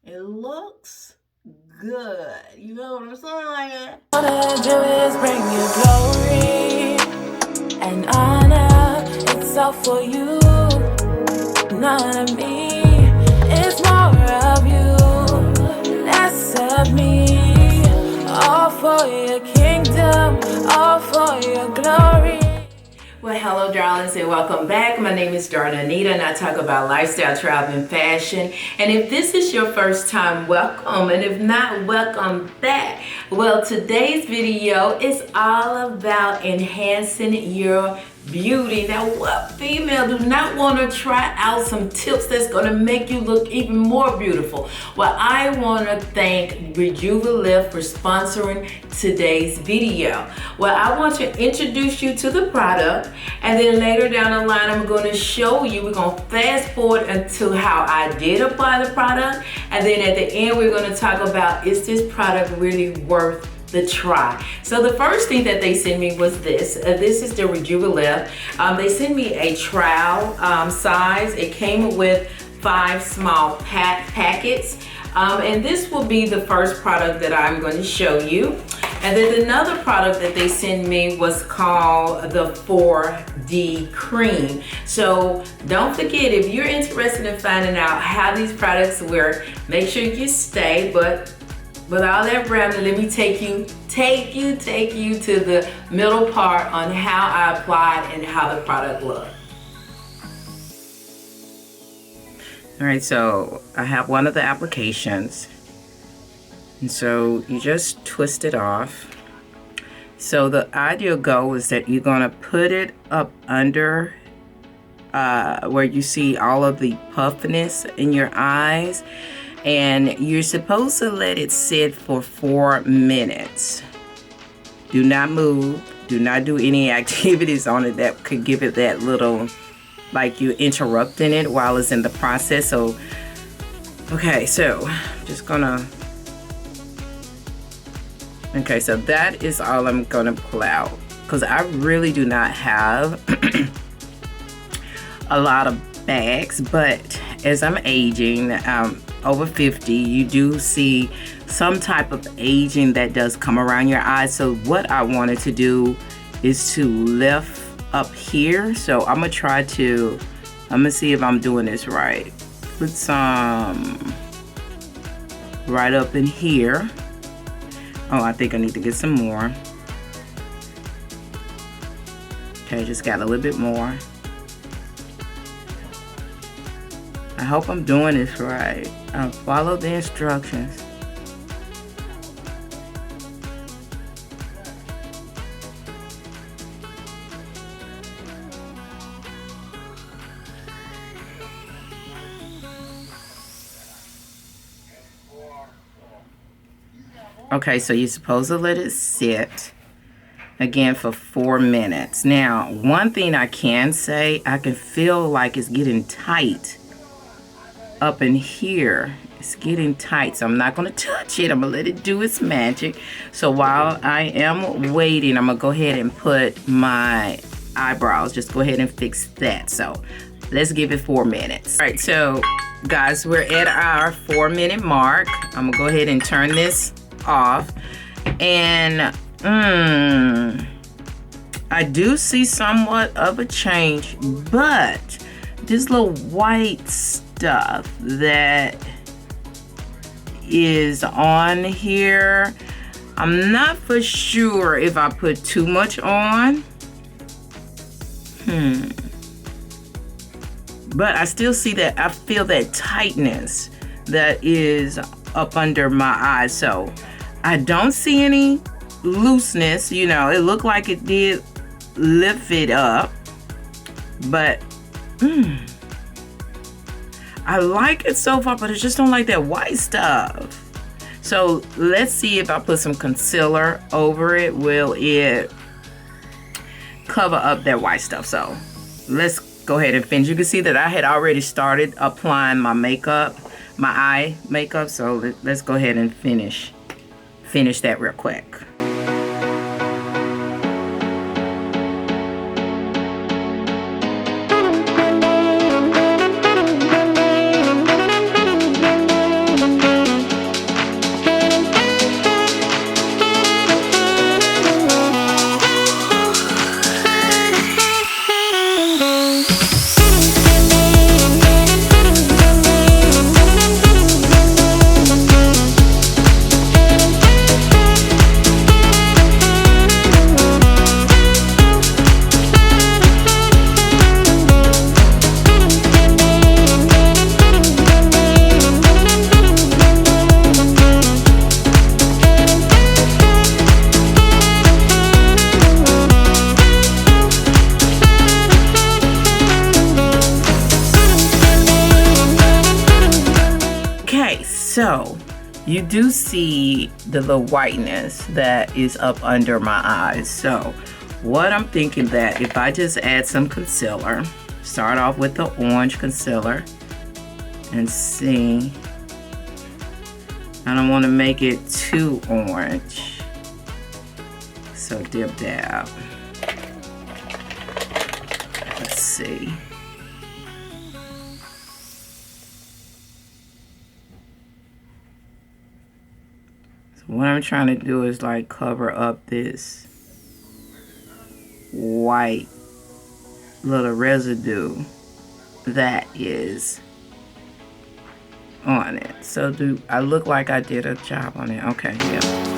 It looks good. You know what I'm saying? All I do is bring you glory and honor. It's all for you, none of me. It's more of you, less of me. All for your kingdom, all for your glory. Well, hello, darlings, and welcome back. My name is DarlingrAnita, and I talk about lifestyle, travel, and fashion. And if this is your first time, welcome. And if not, welcome back. Well, today's video is all about enhancing your beauty. Now, what female do not want to try out some tips that's going to make you look even more beautiful? Well, I want to thank Rejuvalift for sponsoring today's video. Well, I want to introduce you to the product, and then later down the line, I'm going to show you, we're going to fast forward into how I did apply the product, and then at the end, we're going to talk about, is this product really worth the try? So the first thing that they sent me was this. This is the Rejuvalift. They sent me a trial size. It came with 5 small packets. And this will be the first product that I'm going to show you. And then another product that they sent me was called the 4D cream. So don't forget, if you're interested in finding out how these products work, make sure you stay. But with all that rambling, let me take you to the middle part on how I applied and how the product looked. All right, so I have one of the applications, and so you just twist it off. So the ideal goal is that you're gonna put it up under where you see all of the puffiness in your eyes, and you're supposed to let it sit for 4 minutes. Do not move, do not do any activities on it that could give it that little, like you're interrupting it while it's in the process. So, okay, so I'm just gonna, okay, so that is all I'm gonna pull out, because I really do not have a lot of bags, but as I'm aging, over 50, you do see some type of aging that does come around your eyes. So what I wanted to do is to lift up here. So I'm gonna see if I'm doing this right. Put some right up in here. Oh, I think I need to get some more. Okay, just got a little bit more. I hope I'm doing this right. Follow the instructions. Okay, so you're supposed to let it sit again for 4 minutes. Now, one thing I can say, I can feel like it's getting tight up in here. It's getting tight, so I'm not going to touch it. I'm going to let it do its magic. So while I am waiting, I'm going to go ahead and put my eyebrows. Just go ahead and fix that. So let's give it 4 minutes. All right, so guys, we're at our 4-minute mark. I'm going to go ahead and turn this off. And I do see somewhat of a change, but this little white stuff that is on here, I'm not for sure if I put too much on. But I still see that, I feel that tightness that is up under my eyes. So I don't see any looseness. You know, it looked like it did lift it up, but I like it so far, but I just don't like that white stuff. So let's see if I put some concealer over it, will it cover up that white stuff? So let's go ahead and finish. You can see that I had already started applying my makeup, my eye makeup. So let's go ahead and finish that real quick. Okay, so you do see the little whiteness that is up under my eyes. So what I'm thinking that if I just add some concealer, start off with the orange concealer and see. I don't want to make it too orange. So dip dab. Let's see. So what I'm trying to do is like cover up this white little residue that is on it. So do I look like I did a job on it? Okay, yeah.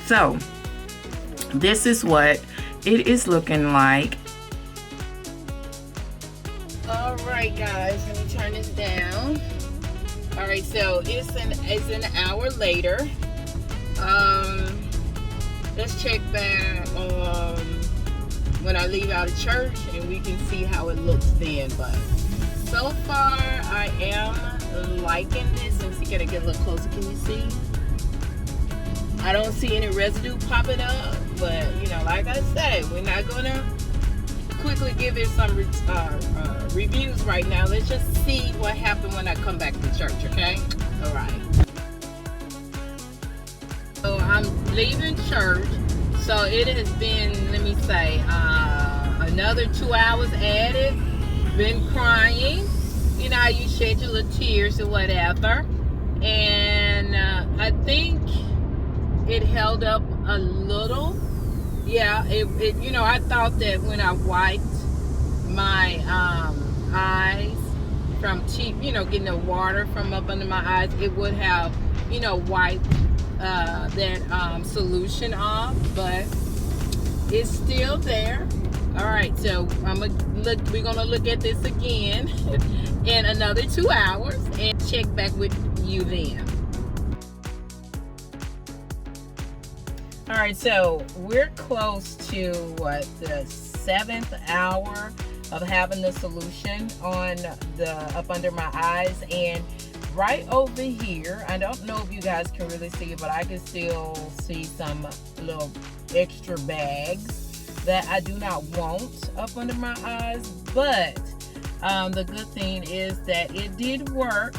So this is what it is looking like. All right, guys, let me turn this down. All right, so it's an hour later. Let's check back when I leave out of church, and we can see how it looks then. But so far, I am liking this. Let me see, can I get a little closer? Can you see? I don't see any residue popping up, but you know, like I said, we're not gonna quickly give it some reviews right now. Let's just see what happened when I come back to church, okay? All right. So I'm leaving church. So it has been, let me say, another 2 hours added. Been crying. You know how you shed your little tears or whatever. And I think it held up a little. Yeah, it you know, I thought that when I wiped my eyes from you know, getting the water from up under my eyes, it would have, you know, wiped that solution off, but it's still there. All right, so we're gonna look at this again in another 2 hours and check back with you then. All right, so we're close to what, the 7th hour of having the solution on the up under my eyes, and right over here, I don't know if you guys can really see it, but I can still see some little extra bags that I do not want up under my eyes. But the good thing is that it did work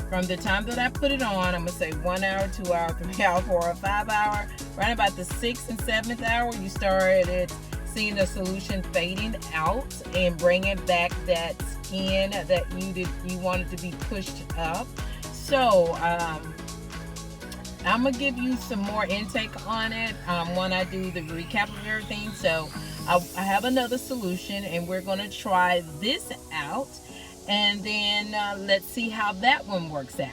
from the time that I put it on. I'm gonna say 1 hour, 2 hour, 3 hour, 4 hour, 5 hour. Right about the 6th and 7th hour, you started seeing the solution fading out and bringing back that skin that you wanted to be pushed up. So I'm gonna give you some more intake on it when I do the recap of everything. So I have another solution, and we're gonna try this out, and then let's see how that one works out.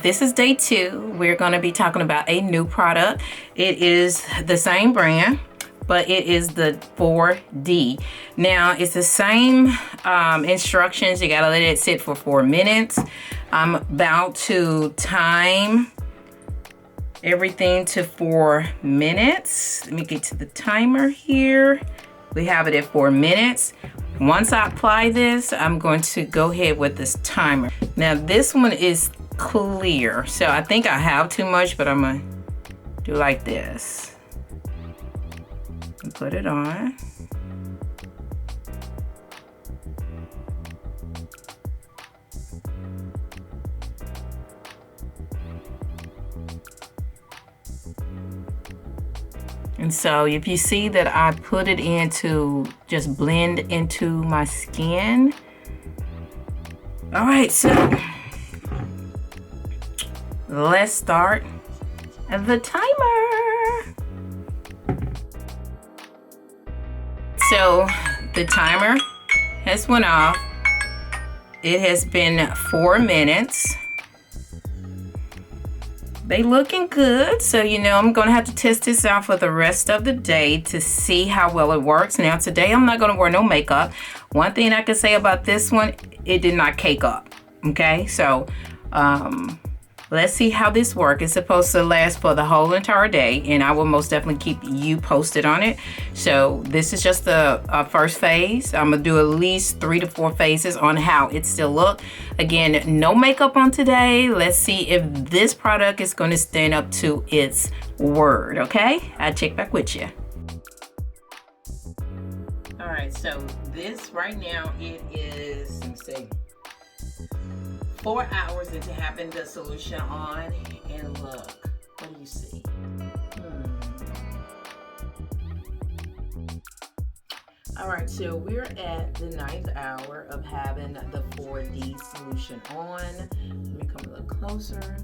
this is day 2. We're going to be talking about a new product. It is the same brand, but it is the 4D. Now, it's the same instructions. You got to let it sit for 4 minutes. I'm about to time everything to 4 minutes. Let me get to the timer here. We have it at 4 minutes. Once I apply this, I'm going to go ahead with this timer. Now, this one is clear, so I think I have too much, but I'm gonna do like this and put it on. And so if you see that I put it in to just blend into my skin. All right, so let's start the timer. So the timer has went off. It has been 4 minutes. They looking good, so you know I'm gonna have to test this out for the rest of the day to see how well it works. Now today I'm not gonna wear no makeup. One thing I can say about this one, it did not cake up. Okay, so let's see how this works. It's supposed to last for the whole entire day, and I will most definitely keep you posted on it. So this is just the first phase. I'm gonna do at least 3 to 4 phases on how it still look. Again, no makeup on today. Let's see if this product is gonna stand up to its word, okay? I'll check back with you. All right, so this right now, it is, let me see, 4 hours into having the solution on, and look, what do you see? All right, so we're at the 9th hour of having the 4D solution on. Let me come a little closer.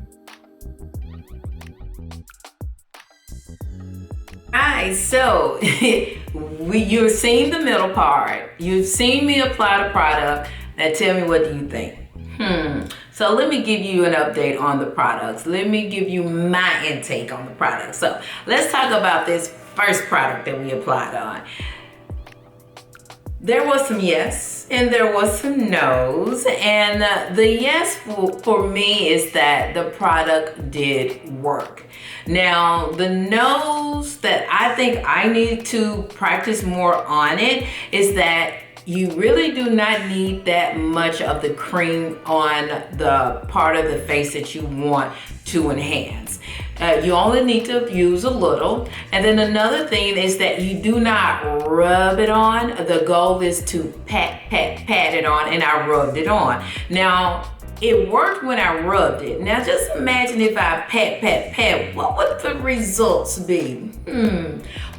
Alright, so you've seen the middle part. You've seen me apply the product. Now tell me, what do you think? So let me give you an update on the products. Let me give you my intake on the product. So let's talk about this first product that we applied on. There was some yes and there was some no's, and the yes for me is that the product did work. Now the no's that I think I need to practice more on it is that you really do not need that much of the cream on the part of the face that you want to enhance. You only need to use a little. And then another thing is that you do not rub it on. The goal is to pat it on, and I rubbed it on. Now, it worked when I rubbed it. Now just imagine if I pat, what would the results be?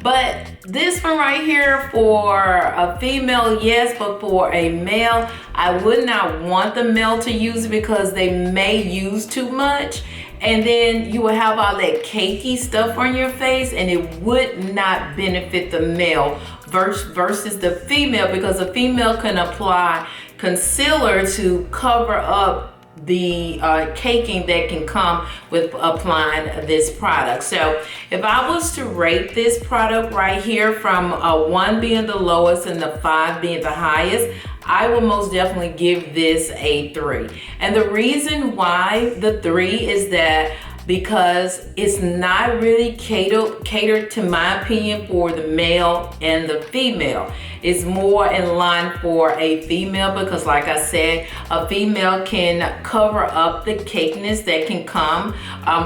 But this one right here, for a female, yes, but for a male, I would not want the male to use it because they may use too much. And then you will have all that cakey stuff on your face, and it would not benefit the male versus the female, because the female can apply concealer to cover up the caking that can come with applying this product. So if I was to rate this product right here, from a 1 being the lowest and the 5 being the highest, I will most definitely give this a 3. And the reason why the 3 is that because it's not really catered to my opinion for the male and the female. It's more in line for a female because, like I said, a female can cover up the cakiness that can come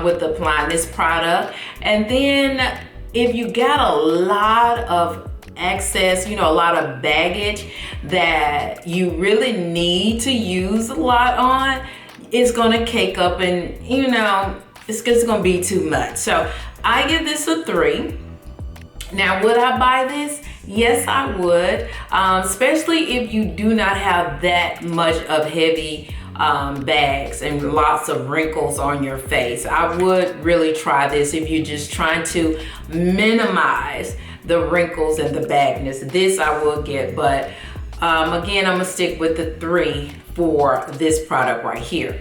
with applying this product. And then if you got a lot of excess, a lot of baggage that you really need to use a lot on, it's gonna cake up, and it's just gonna be too much. So I give this a 3. Now, would I buy this? Yes, I would, especially if you do not have that much of heavy bags and lots of wrinkles on your face. I would really try this if you're just trying to minimize the wrinkles and the bagness. This I will get, but again, I'm gonna stick with the 3 for this product right here.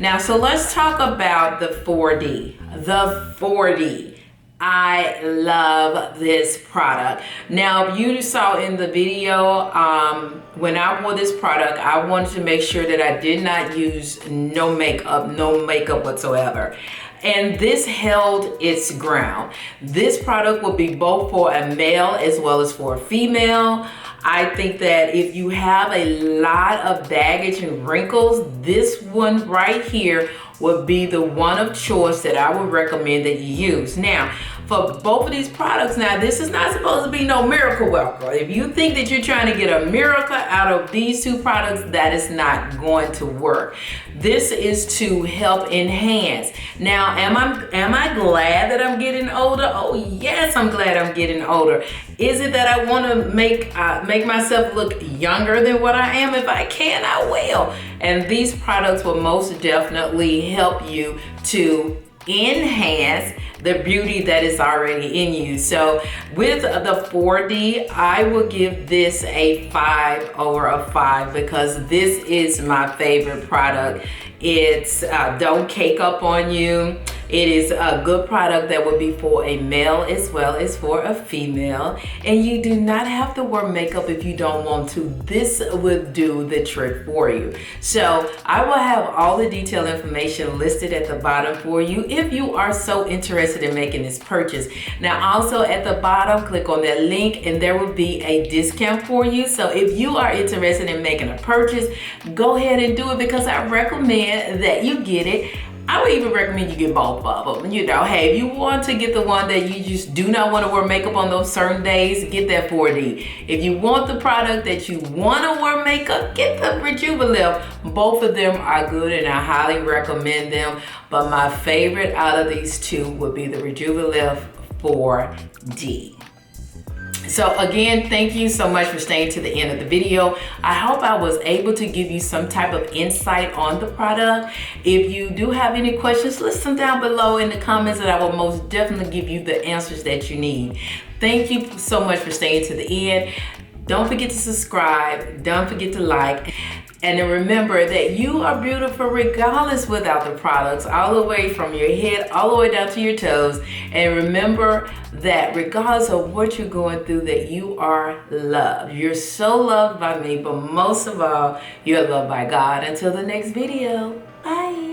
Now, so let's talk about the 4D. The 4D. I love this product. Now, you saw in the video, when I wore this product, I wanted to make sure that I did not use no makeup whatsoever. And this held its ground. This product will be both for a male as well as for a female. I think that if you have a lot of baggage and wrinkles, this one right here would be the one of choice that I would recommend that you use. Now, for both of these products, now this is not supposed to be no miracle worker. If you think that you're trying to get a miracle out of these two products, that is not going to work. This is to help enhance. Now, am I glad that I'm getting older? Oh yes, I'm glad I'm getting older. Is it that I want to make myself look younger than what I am? If I can, I will. And these products will most definitely help you to enhance the beauty that is already in you. So with the 4D, I will give this a 5 over a 5 because this is my favorite product. It's don't cake up on you. It is a good product that would be for a male as well as for a female. And you do not have to wear makeup if you don't want to. This would do the trick for you. So I will have all the detailed information listed at the bottom for you if you are so interested in making this purchase. Now also at the bottom, click on that link and there will be a discount for you. So if you are interested in making a purchase, go ahead and do it because I recommend that you get it. I would even recommend you get both of them. You know, hey, if you want to get the one that you just do not want to wear makeup on those certain days, get that 4D. If you want the product that you want to wear makeup, get the Rejuvalift. Both of them are good and I highly recommend them. But my favorite out of these two would be the Rejuvalift 4D. So again, thank you so much for staying to the end of the video. I hope I was able to give you some type of insight on the product. If you do have any questions, list them down below in the comments and I will most definitely give you the answers that you need. Thank you so much for staying to the end. Don't forget to subscribe. Don't forget to like. And then remember that you are beautiful regardless without the products, all the way from your head, all the way down to your toes. And remember that regardless of what you're going through, that you are loved. You're so loved by me, but most of all, you're loved by God. Until the next video, bye.